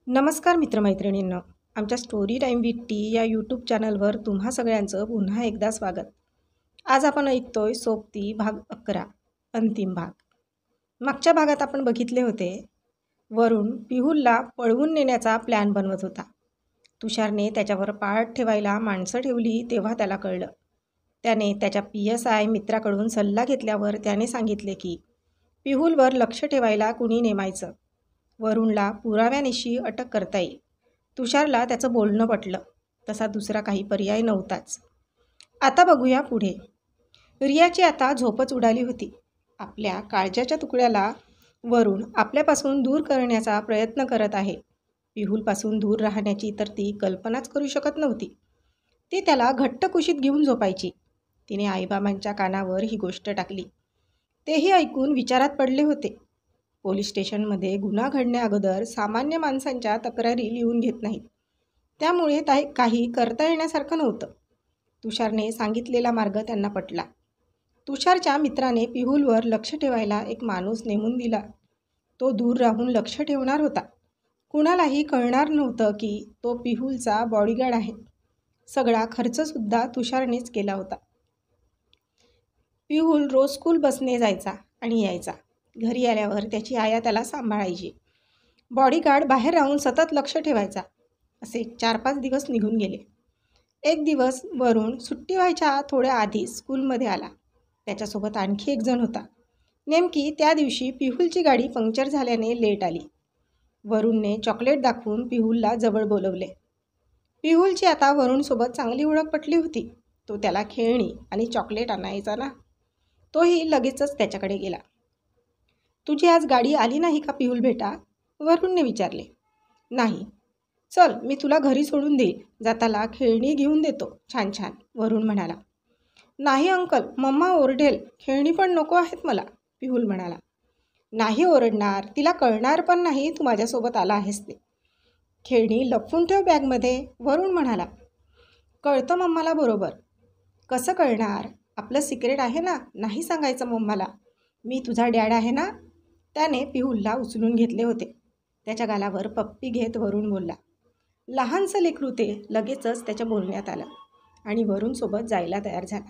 नमस्कार मित्रमैत्रिणींनो, आमच्या story time with T या यूट्यूब चॅनलवर तुम्हा सगळ्यांचं पुन्हा एकदा स्वागत. आज आपण ऐकतोय सोबती भाग 11, अंतिम भाग. मागच्या भागात आपण बघितले होते, वरुण पिहुलला पळवून नेण्याचा प्लॅन बनवत होता. तुषारने त्याच्यावर पाळत ठेवायला माणसं ठेवली तेव्हा त्याला कळलं. त्याने त्याच्या PSI मित्राकडून सल्ला घेतल्यावर त्याने सांगितले की पिहुलवर लक्ष ठेवायला कुणी नेमायचं. वरुणला पुराव्यानिशी अटक करता येईल. तुषारला त्याचं बोलणं पटलं. तसा दुसरा काही पर्याय नव्हताच. आता बघूया पुढे. रियाची आता झोपच उडाली होती. आपल्या काळजाच्या तुकड्याला वरुण आपल्यापासून दूर करण्याचा प्रयत्न करत आहे. पिहुलपासून दूर राहण्याची तर ती कल्पनाच करू शकत नव्हती. ती त्याला घट्ट कुशीत घेऊन झोपायची. तिने आईबाबांच्या कानावर ही गोष्ट टाकली. तेही ऐकून विचारात पडले होते. पोलीस स्टेशनमध्ये गुन्हा घडण्याअगोदर सामान्य माणसांच्या तक्रारी लिहून घेत नाहीत. त्यामुळे काही करता येण्यासारखं नव्हतं. तुषारने सांगितलेला मार्ग त्यांना पटला. तुषारच्या मित्राने पिहुलवर लक्ष ठेवायला एक माणूस नेमून दिला. तो दूर राहून लक्ष ठेवणार होता. कुणालाही कळणार नव्हतं की तो पिहुलचा बॉडीगार्ड आहे. सगळा खर्चसुद्धा तुषारनेच केला होता. पिहुल रोज स्कूल बसने जायचा आणि यायचा. घरी आल्यावर त्याची आया त्याला सांभाळायची. बॉडीगार्ड बाहेर राहून सतत लक्ष ठेवायचा. असे 4-5 दिवस निघून गेले. एक दिवस वरुण सुट्टी व्हायच्या थोड्या आधी स्कूलमध्ये आला. त्याच्यासोबत आणखी एक जण होता. नेमकी त्या दिवशी पिहुलची गाडी पंक्चर झाल्याने लेट आली. वरुणने चॉकलेट दाखवून पिहुलला जवळ बोलवले. पिहुलची आता वरुणसोबत चांगली ओळख पटली होती. तो त्याला खेळणी आणि चॉकलेट आणायचा ना. तोही लगेचच त्याच्याकडे गेला. तुझी आज गाडी आली नाही का पिहुल बेटा? वरुणने विचारले. नाही. चल, मी तुला घरी सोडून देईल. जाताला खेळणी घेऊन देतो छान छान, वरुण म्हणाला. नाही अंकल, मम्मा ओरडेल. खेळणी पण नको आहेत मला, पिहुल म्हणाला. नाही ओरडणार, तिला कळणार पण नाही तू माझ्यासोबत आला आहेस ते. खेळणी लपवून ठेव बॅगमध्ये, वरुण म्हणाला. कळतं मम्माला बरोबर. कसं कळणार? आपलं सिक्रेट आहे ना, नाही सांगायचं मम्माला. मी तुझा डॅड आहे ना. त्याने पिहुलला उचलून घेतले होते. त्याच्या गालावर पप्पी घेत वरुण बोलला. लहानसं लेकरू ते लगेचच त्याच्या बोलण्यात आलं आणि वरुणसोबत जायला तयार झाला.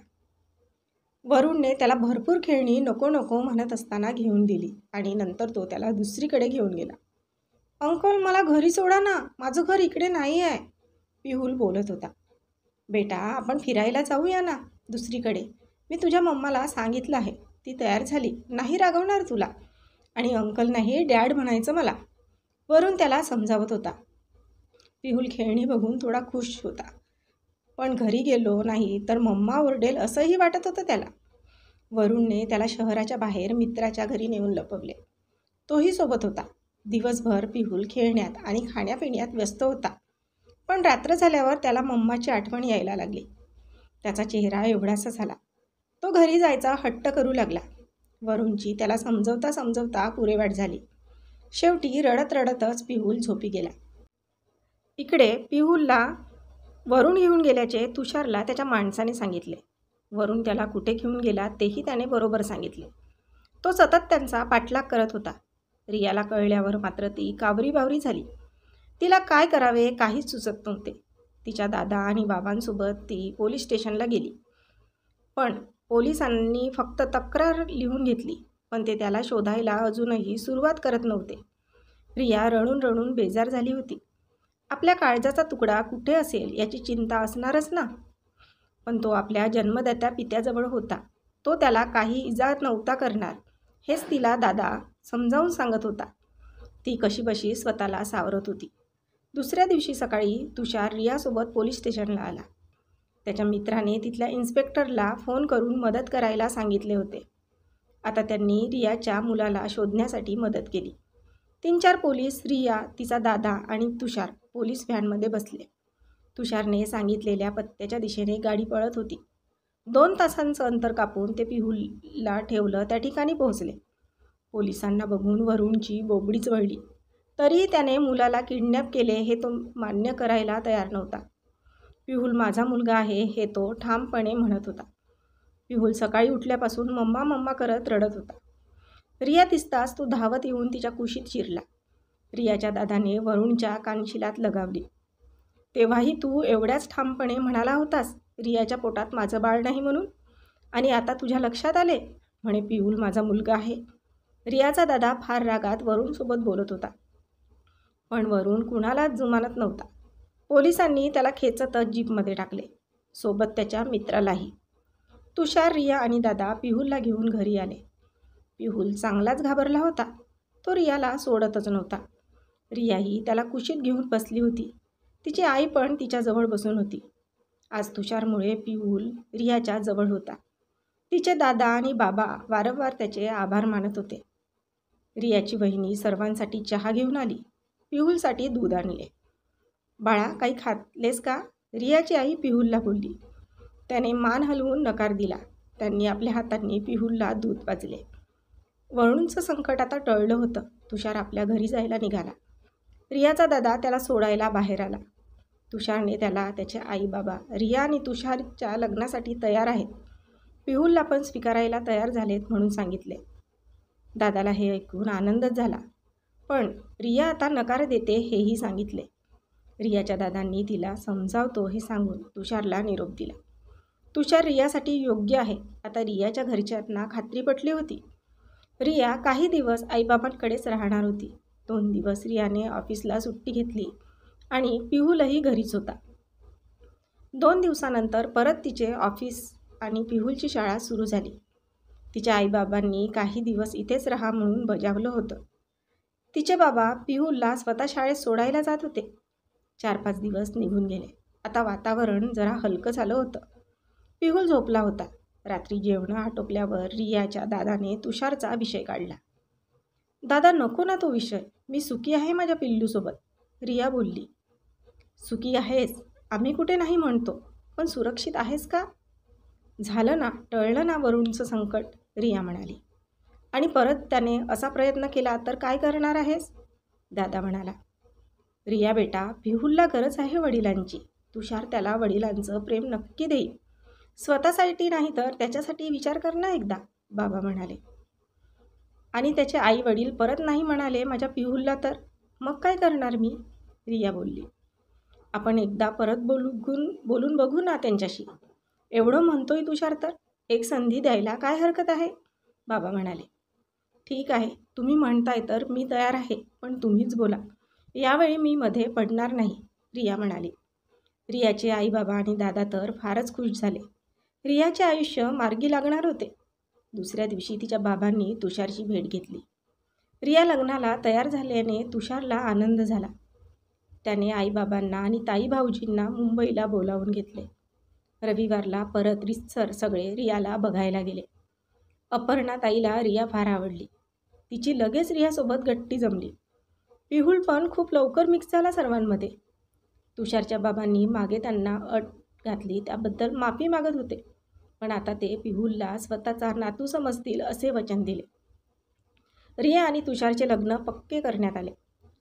वरुणने त्याला भरपूर खेळणी नको नको म्हणत असताना घेऊन दिली आणि नंतर तो त्याला दुसरीकडे घेऊन गेला. अंकल, मला घरी सोडा ना, माझं घर इकडे नाही आहे, पिहुल बोलत होता. बेटा, आपण फिरायला जाऊया ना दुसरीकडे. मी तुझ्या मम्माला सांगितलं आहे. ती तयार झाली, नाही रागवणार तुला. आणि अंकल नाही, डॅड म्हणायचं मला, वरुण त्याला समजावत होता. पिहुल खेळणी बघून थोडा खुश होता. पण घरी गेलो नाही तर मम्मा ओरडेल असंही वाटत होतं त्याला. वरुणने त्याला शहराच्या बाहेर मित्राच्या घरी नेऊन लपवले. तोही सोबत होता. दिवसभर पिहुल खेळण्यात आणि खाण्यापिण्यात व्यस्त होता. पण रात्र झाल्यावर त्याला मम्माची आठवण यायला लागली. त्याचा चेहरा एवढासा झाला. तो घरी जायचा हट्ट करू लागला. वरुणची त्याला समजवता समजवता पुरेवाट झाली. शेवटी रडत रडतच पिहुल झोपी गेला. इकडे पिहुलला वरुण घेऊन गेल्याचे तुषारला त्याच्या माणसाने सांगितले. वरुण त्याला कुठे घेऊन गेला तेही त्याने बरोबर सांगितले. तो सतत त्यांचा पाठलाग करत होता. रियाला कळल्यावर मात्र ती कावरीबावरी झाली. तिला काय करावे काहीच सुचत नव्हते. तिच्या दादा आणि बाबांसोबत ती पोलीस स्टेशनला गेली. पण पोलिसांनी फक्त तक्रार लिहून घेतली, पण ते त्याला शोधायला अजूनही सुरुवात करत नव्हते. रिया रडून रडून बेजार झाली होती. आपल्या काळजाचा तुकडा कुठे असेल याची चिंता असणारच ना. पण तो आपल्या जन्मदात्या पित्याजवळ होता. तो त्याला काही इजा नव्हता करणार, हेच तिला दादा समजावून सांगत होता. ती कशीबशी स्वतःला सावरत होती. दुसऱ्या दिवशी सकाळी तुषार रियासोबत पोलीस स्टेशनला आला. त्याच्या मित्राने तिथल्या इन्स्पेक्टरला फोन करून मदत करायला सांगितले होते. आता त्यांनी रियाच्या मुलाला शोधण्यासाठी मदत केली. 3-4 पोलीस, रिया, तिचा दादा आणि तुषार पोलीस व्हॅनमध्ये बसले. तुषारने सांगितलेल्या पत्त्याच्या दिशेने गाडी पळत होती. 2 तासांचं अंतर कापून ते पिहुलला ठेवलं त्या ठिकाणी पोहोचले. पोलिसांना बघून वरुणची बोबडीच वळली. तरीही त्याने मुलाला किडनॅप केले हे तो मान्य करायला तयार नव्हता. पिहुल माझा मुलगा आहे हे तो ठामपणे म्हणत होता. पिहुल सकाळी उठल्यापासून मम्मा मम्मा करत रडत होता. रिया दिसताच तो धावत येऊन तिच्या कुशीत शिरला. रियाच्या दादाने वरुणच्या कानशिलात लगावली. तेव्हाही तू एवढ्याच ठामपणे म्हणाला होतास रियाच्या पोटात माझं बाळ नाही म्हणून, आणि आता तुझ्या लक्षात आले म्हणे पिऊल माझा मुलगा आहे. रियाचा दादा फार रागात वरुणसोबत बोलत होता, पण वरुण कुणालाच जुमानत नव्हता. पोलिसांनी त्याला खेचतच जीपमध्ये टाकले, सोबत त्याच्या मित्रालाही. तुषार, रिया आणि दादा पिहुलला घेऊन घरी आले. पिहुल चांगलाच घाबरला होता. तो रियाला सोडतच नव्हता. रियाही त्याला कुशीत घेऊन बसली होती. तिची आई पण तिच्याजवळ बसून होती. आज तुषारमुळे पिहुल रियाच्या जवळ होता. तिचे दादा आणि बाबा वारंवार त्याचे आभार मानत होते. रियाची बहिणी सर्वांसाठी चहा घेऊन आली. पिहुलसाठी दूध आणले. बाळा, काही खातलेस का? रियाची आई पिहुलला बोलली. त्याने मान हलवून नकार दिला. त्यांनी आपल्या हातांनी पिहुलला दूध पाजले. वरुणचं संकट आता टळलं होतं. तुषार आपल्या घरी जायला निघाला. रियाचा दादा त्याला सोडायला बाहेर आला. तुषारने त्याला त्याचे आई बाबा रिया आणि तुषारच्या लग्नासाठी तयार आहेत, पिहुलला पण स्वीकारायला तयार झालेत म्हणून सांगितले. दादाला हे ऐकून आनंदच झाला, पण रिया आता नकार देते हेही सांगितले. रियाच्या दादांनी तिला समजावतो हे सांगून तुषारला निरोप दिला. तुषार रियासाठी योग्य आहे, आता रियाच्या घरच्यांना खात्री पटली होती. रिया काही दिवस आईबाबांकडेच राहणार होती. 2 दिवस रियाने ऑफिसला सुट्टी घेतली आणि पिहुलही घरीच होता. 2 दिवसानंतर परत तिचे ऑफिस आणि पिहुलची शाळा सुरू झाली. तिच्या आईबाबांनी काही दिवस इथेच राहा म्हणून बजावलं होतं. तिचे बाबा पिहुलला स्वतः शाळेत सोडायला जात होते. 4-5 दिवस निघून गेले. आता वातावरण जरा हलकं झालं होतं. पिहुल झोपला होता. रात्री जेवणं आटोपल्यावर रियाच्या दादाने तुषारचा विषय काढला. दादा, नको ना तो विषय, मी सुखी आहे माझ्या पिल्लूसोबत, रिया बोलली. सुखी आहेस, आम्ही कुठे नाही म्हणतो, पण सुरक्षित आहेस का? झालं ना, टळलं ना वरुणचं संकट, रिया म्हणाली. आणि परत त्याने असा प्रयत्न केला तर काय करणार आहेस? दादा म्हणाला. रिया बेटा, पिहुलला गरज आहे वडिलांची. तुषार त्याला वडिलांचं प्रेम नक्की देईल. स्वतःसाठी नाही तर त्याच्यासाठी विचार कर ना एकदा, बाबा म्हणाले. आणि त्याचे आई वडील परत नाही म्हणाले माझ्या पिहुलला तर मग काय करणार मी, रिया बोलली. आपण एकदा परत बोलून बघू ना त्यांच्याशी. एवढं म्हणतोय तुषार तर एक संधी द्यायला काय हरकत आहे, बाबा म्हणाले. ठीक आहे, तुम्ही म्हणताय तर मी तयार आहे, पण तुम्हीच बोला. यावेळी मी मध्ये पडणार नाही, रिया म्हणाली. रियाचे आई बाबा आणि दादा तर फारच खुश झाले. रियाचे आयुष्य मार्गी लागणार होते. दुसऱ्या दिवशी तिच्या बाबांनी तुषारची भेट घेतली. रिया लग्नाला तयार झाल्याने तुषारला आनंद झाला. त्याने आईबाबांना आणि ताई भाऊजींना मुंबईला बोलावून घेतले. रविवारला परत रितसर सगळे रियाला बघायला गेले. अपर्णा ताईला रिया फार आवडली. तिची लगेच रियासोबत गट्टी जमली. पिहुल पण खूप लवकर मिक्स झाला सर्वांमध्ये. तुषारच्या बाबांनी मागे त्यांना अट घातली त्याबद्दल माफी मागत होते, पण आता ते पिहुलला स्वतःचा नातू समजतील असे वचन दिले. रिया आणि तुषारचे लग्न पक्के करण्यात आले.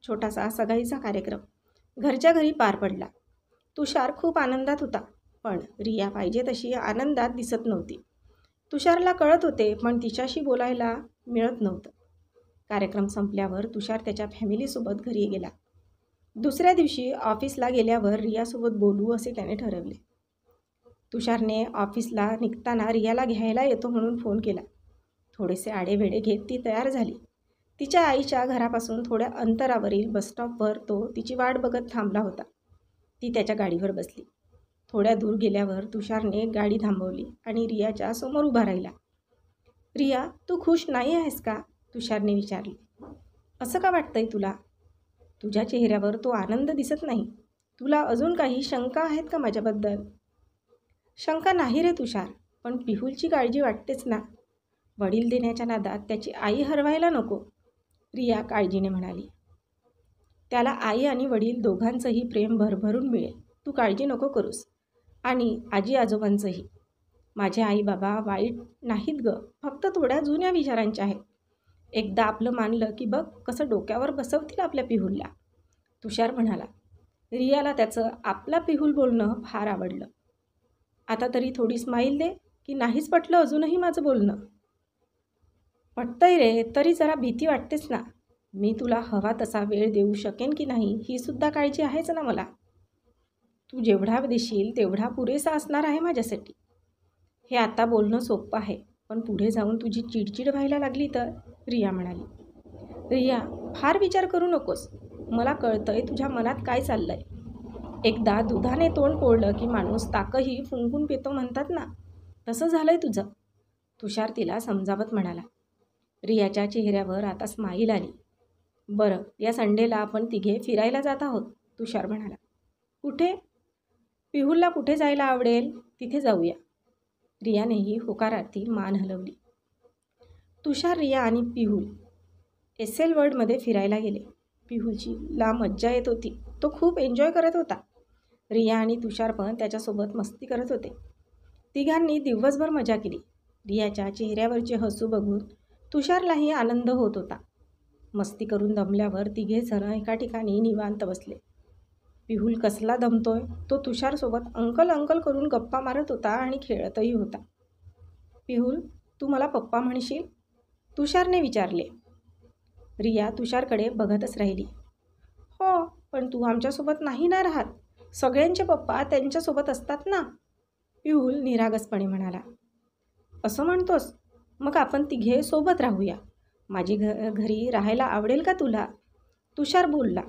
छोटासा सगाईचा कार्यक्रम घरच्या घरी पार पडला. तुषार खूप आनंदात होता, पण रिया पाहिजे तशी आनंदात दिसत नव्हती. तुषारला कळत होते, पण तिच्याशी बोलायला मिळत नव्हतं. कार्यक्रम संपल्यावर तुषार त्याच्या फॅमिलीसोबत घरी गेला. दुसऱ्या दिवशी ऑफिसला गेल्यावर रियासोबत बोलू असे त्याने ठरवले. तुषारने ऑफिसला निघताना रियाला घ्यायला येतो म्हणून फोन केला. थोडेसे आडेवेडे घेत ती तयार झाली. तिच्या आईच्या घरापासून थोड्या अंतरावरील बसस्टॉपवर तो तिची वाट बघत थांबला होता. ती त्याच्या गाडीवर बसली. थोड्या दूर गेल्यावर तुषारने गाडी थांबवली आणि रियाच्या समोर उभा राहिला. रिया, तू खुश नाही आहेस का, तुषारने विचारले. असं का वाटतंय तुला? तुझ्या चेहऱ्यावर तो आनंद दिसत नाही. तुला अजून काही शंका आहेत का माझ्याबद्दल? शंका नाही रे तुषार, पण पिहुलची काळजी वाटतेच ना. वडील देण्याच्या नादात त्याची आई हरवायला नको, रिया काळजीने म्हणाली. त्याला आई आणि वडील दोघांचंही प्रेम भरभरून मिळेल, तू काळजी नको करूस. आणि आजी आजोबांचंही. माझे आई बाबा वाईट नाहीत ग, फक्त थोड्या जुन्या विचारांचे आहेत. एकदा आपलं मानलं की बघ कसं डोक्यावर बसवतील आपल्या पिहुलला, तुषार म्हणाला. रियाला त्याचं आपला पिहुल बोलणं फार आवडलं. आता तरी थोडी स्माईल दे, की नाहीच पटलं अजूनही माझं बोलणं? पटतंय रे, तरी जरा भीती वाटतेच ना. मी तुला हवा तसा वेळ देऊ शकेन की नाही ही सुद्धा काळजी आहेच ना मला. तू जेवढा देशील तेवढा पुरेसा असणार आहे माझ्यासाठी. हे आता बोलणं सोपं आहे, पण पुढे जाऊन तुझी चिडचिड व्हायला लागली तर, रिया म्हणाली. रिया, फार विचार करू नकोस. मला कळतंय तुझ्या मनात काय चाललंय. एकदा दुधाने तोंड पोळलं की माणूस ताकही फुंकून पितो म्हणतात ना, तसं झालंय तुझं. तुषार तिला समजावत म्हणाला. रियाच्या चेहऱ्यावर आता स्माईल आली. बरं, या संडेला आपण तिघे फिरायला जात आहोत, तुषार म्हणाला. कुठे? पिहुलला कुठे जायला आवडेल तिथे जाऊया. रियानेही होकारार्थी मान हलवली. तुषार, रिया आणि पिहुल SL वर्ल्डमध्ये फिरायला गेले. पिहुलची ला मज्जा येत होती. तो खूप एन्जॉय करत होता. रिया आणि तुषार पण त्याच्यासोबत मस्ती करत होते. तिघांनी दिवसभर मजा केली. रियाच्या चेहऱ्यावरचे हसू बघून तुषारलाही आनंद होत होता. मस्ती करून दमल्यावर तिघेजण एका ठिकाणी निवांत बसले. पिहुल कसला दमतोय, तो तुषारसोबत अंकल अंकल करून गप्पा मारत होता आणि खेळतही होता. पिहुल, तू मला पप्पा म्हणशील? तुषारने विचारले. रिया तुषारकडे बघतच राहिली. हो, पण तू आमच्यासोबत नाही ना राहत. सगळ्यांचे पप्पा त्यांच्यासोबत असतात ना, पिहुल निरागसपणे म्हणाला. असं म्हणतोस? मग आपण तिघे सोबत राहूया. माझी घरी राहायला आवडेल का तुला? तुषार बोलला.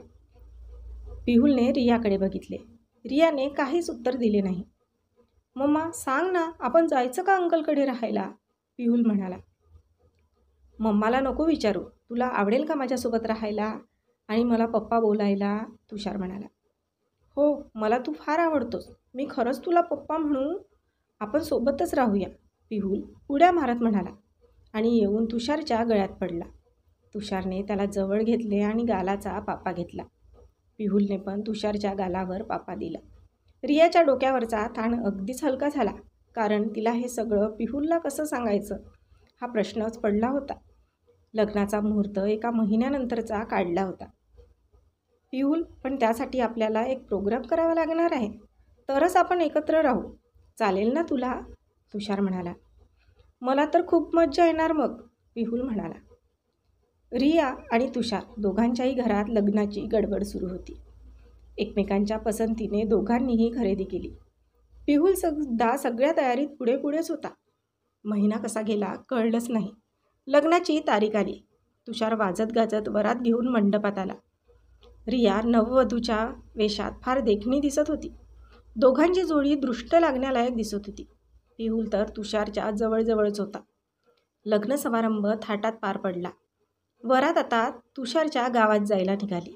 पिहुलने रियाकडे बघितले. रियाने काहीच उत्तर दिले नाही. मम्मा सांग ना, आपण जायचं का अंकलकडे राहायला? पिहुल म्हणाला. मम्माला नको विचारू, तुला आवडेल का माझ्यासोबत राहायला आणि मला पप्पा बोलायला? तुषार म्हणाला. हो, मला तू फार आवडतोस. मी खरंच तुला पप्पा म्हणू. आपण सोबतच राहूया, पिहुल उड्या मारत म्हणाला आणि येऊन तुषारच्या गळ्यात पडला. तुषारने त्याला जवळ घेतले आणि गालाचा पापा घेतला. पिहुलने पण तुषारच्या गालावर पापा दिला. रियाच्या डोक्यावरचा ताण अगदीच हलका झाला, कारण तिला हे सगळं पिहुलला कसं सांगायचं हा प्रश्नच पडला होता. लग्नाचा मुहूर्त एका महिन्यानंतरचा काढला होता. पिहुल, पण त्यासाठी आपल्याला एक प्रोग्राम करावा लागणार आहे, तरच आपण एकत्र राहू. चालेल ना तुला? तुषार म्हणाला. मला तर खूप मज्जा येणार मग, पिहुल म्हणाला. रिया आणि तुषार दोघांच्याही घरात लग्नाची गडबड सुरू होती. एकमेकांच्या पसंतीने दोघांनीही खरेदी केली. पिहुल सुद्धा सगळ्या तयारीत पुढेच होता. महिना कसा गेला कळलंच नाही. लग्नाची तारीख आली. तुषार वाजत गाजत वरात घेऊन मंडपात आला. रिया नववधूच्या वेशात फार देखणी दिसत होती. दोघांची जोडी दृष्ट लागण्यालायक दिसत होती. पिहुल तर तुषारच्या जवळजवळच होता. लग्न समारंभ थाटात पार पडला. वरात आता तुषारच्या गावात जायला निघाली.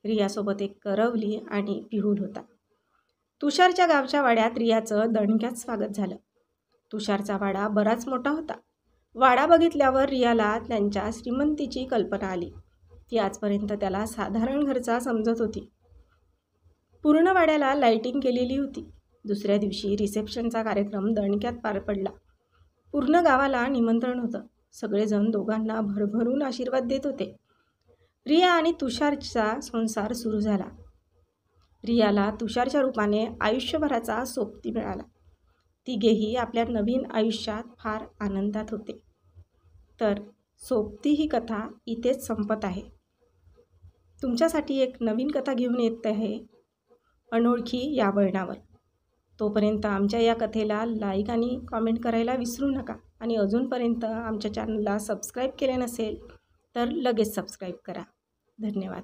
रियासोबत एक करवली आणि पिहुल होता. तुषारच्या गावच्या वाड्यात रियाचं दणक्यात स्वागत झालं. तुषारचा वाडा बराच मोठा होता. वाडा बघितल्यावर रियाला त्यांच्या श्रीमंतीची कल्पना आली. ती आजपर्यंत त्याला साधारण घरचा समजत होती. पूर्ण वाड्याला लाईटिंग केलेली होती. दुसऱ्या दिवशी रिसेप्शनचा कार्यक्रम दणक्यात पार पडला. पूर्ण गावाला निमंत्रण होतं. सगळेजण दोघांना भरभरून आशीर्वाद देत होते. रिया आणि तुषारचा संसार सुरू झाला. रियाला तुषारच्या रूपाने आयुष्यभराचा सोबती मिळाला. तिघेही आपल्या नवीन आयुष्यात फार आनंदात होते. तर सोबती ही कथा इथेच संपत आहे. तुमच्यासाठी एक नवीन कथा घेऊन येत आहे, अनोळखी या वळणावर. तोपर्यंत आमच्या या कथेला लाईक आणि कॉमेंट करायला विसरू नका. आणि अजूनपर्यंत आमच्या चॅनलला सबस्क्राईब केले नसेल तर लगेच सबस्क्राईब करा. धन्यवाद.